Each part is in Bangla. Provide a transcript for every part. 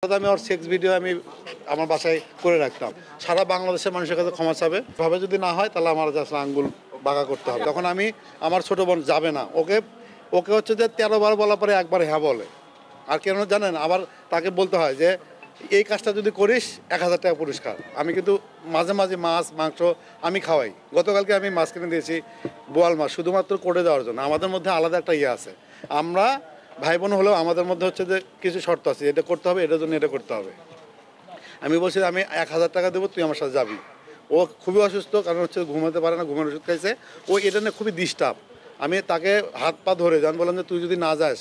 আমি ওর সেক্স ভিডিও আমি আমার বাসায় করে রাখতাম, সারা বাংলাদেশের মানুষের কাছে ক্ষমা চাবে। ভাবে যদি না হয় তাহলে আমার আসলে আঙ্গুল বাঁকা করতে হবে। তখন আমি আমার ছোট বোন যাবে না, ওকে ওকে হচ্ছে যে 13 বার বলার পরে একবার হ্যাঁ বলে। আর কেন জানেন, আবার তাকে বলতে হয় যে এই কাজটা যদি করিস 1000 টাকা পুরস্কার। আমি কিন্তু মাঝে মাঝে মাছ মাংস আমি খাওয়াই। গতকালকে আমি মাছ কিনে দিয়েছি, বোয়াল মাছ, শুধুমাত্র কোর্টে যাওয়ার জন্য। আমাদের মধ্যে আলাদা একটা ইয়ে আছে, আমরা ভাই বোন হলেও আমাদের মধ্যে হচ্ছে যে কিছু শর্ত আছে, এটা করতে হবে, এটার জন্য এটা করতে হবে। আমি বলছি আমি 1000 টাকা দেবো, তুই আমার সাথে যাবি। ও খুবই অসুস্থ, কারণ হচ্ছে ঘুমাতে পারে না, ঘুমের ওষুধ খাইছে। ও এটা নিয়ে খুবই ডিস্টার্ব। আমি তাকে হাত পা ধরে আমি বললাম যে তুই যদি না যাস,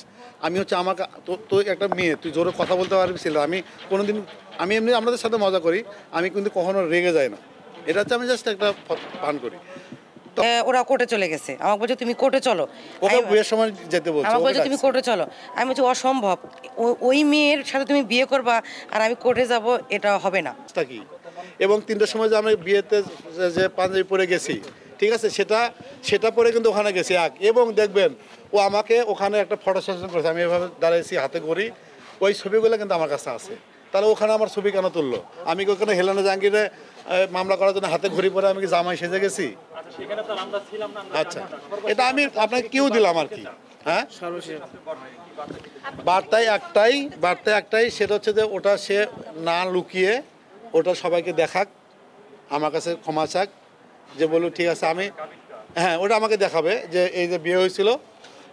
আমি হচ্ছে আমাকে তুই একটা মেয়ে, তুই জোরে কথা বলতে পারবি ছিল। আমি কোনোদিন আমি এমনি আমাদের সাথে মজা করি, আমি কিন্তু কখনো রেগে যাই না। এটা হচ্ছে আমি জাস্ট একটা পান করি। ওরা কোর্টে চলে গেছে, আমাকে বলছে তুমি কোর্টে চলো। ওকে বিয়ের সময় যেতে বলছে, আমাকে বলছে তুমি কোর্টে চলো। আমি বলছি অসম্ভব, ওই মেয়ের সাথে তুমি বিয়ে করবা আর আমি কোর্টে যাব, এটা হবে না। কি এবং 3টার সময় যে আমি বিয়েতে যে পাঞ্জাবি পরে গেছি, ঠিক আছে, সেটা পরে কিন্তু ওখানে গেছি এবং দেখবেন ও আমাকে ওখানে একটা ফটো সেশন করেছে, আমি এভাবে দাঁড়িয়েছি হাতে করি, ওই ছবিগুলো কিন্তু আমার কাছে আছে। তাহলে ওখানে আমার ছবি কেন তুললো? আমি কি ওখানে হেলানো জাহাঙ্গীরে মামলা করার জন্য হাতে ঘড়ি পরে আমি কি জামাই সেজে গেছি? আচ্ছা, এটা আমি আপনাকে কিউ দিলাম আর কি। হ্যাঁ, বার্তায় একটাই, সেটা হচ্ছে যে ওটা সে না লুকিয়ে ওটা সবাইকে দেখাক, আমার কাছে ক্ষমা চাক, যে বলুন ঠিক আছে আমি, হ্যাঁ ওটা আমাকে দেখাবে যে এই যে বিয়ে হয়েছিল,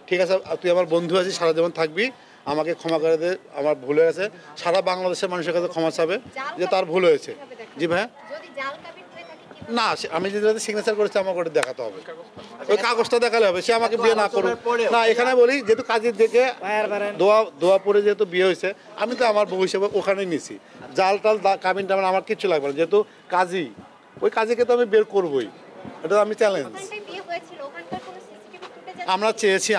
ঠিক আছে তুই আমার বন্ধু আছিস, সারা জীবন থাকবি, আমাকে ক্ষমা করে দে, আমার ভুল হয়ে গেছে। সারা বাংলাদেশের মানুষের কাছে ক্ষমা চাবে যে তার ভুল হয়েছে। জি ভাই, না আমি যেটাতে সিগনেচার করেছি আমাকে ওটা দেখাতে হবে, ওই কাগজটা দেখালে হবে, সে আমাকে বিয়ে না করুক না। এখানে বলি যেহেতু কাজের দিকে দোয়া পরে যেহেতু বিয়ে হয়েছে, আমি তো আমার বউ হিসেবে ওখানেই নিছি। জাল টাল কাবিন টাবিন আমার কিচ্ছু লাগবে না, যেহেতু কাজী, ওই কাজীকে তো আমি বের করবোই, এটা আমি চ্যালেঞ্জ। আমরা চেয়েছি,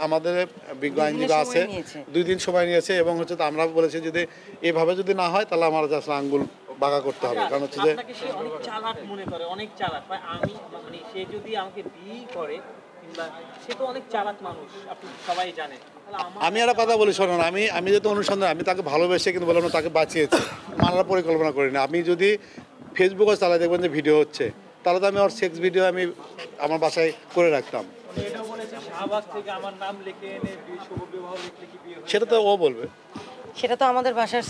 আমাদের বিজ্ঞ আইনজীবী আছে, 2 দিন সময় নিয়েছে এবং হচ্ছে আমরা বলেছি যদি এভাবে যদি না হয় তাহলে আমার আসলে আঙ্গুল বাঁকা করতে হবে। কারণ হচ্ছে যে আপনাকে সে অনেক চালাক মনে করে, অনেক চালাক। আমি মানে সে যদি আমাকে বিয়ে করে, কিংবা সে তো অনেক চালাক মানুষ, আপনি সবাই জানেন। আমি একটা কথা বলি, শোনেন, আমি যেহেতু অনুসন্ধান, আমি তাকে ভালোবেসে কিন্তু বললাম না তাকে বাঁচিয়েছি, মারার পরিকল্পনা করিনি। আমি যদি ফেসবুকে চালাই দেখবেন যে ভিডিও হচ্ছে, তাহলে তো আমি ওর সেক্স ভিডিও আমি আমার বাসায় করে রাখতাম। সেটা তো ও বলবে। সেটা তো আমাদের বাসার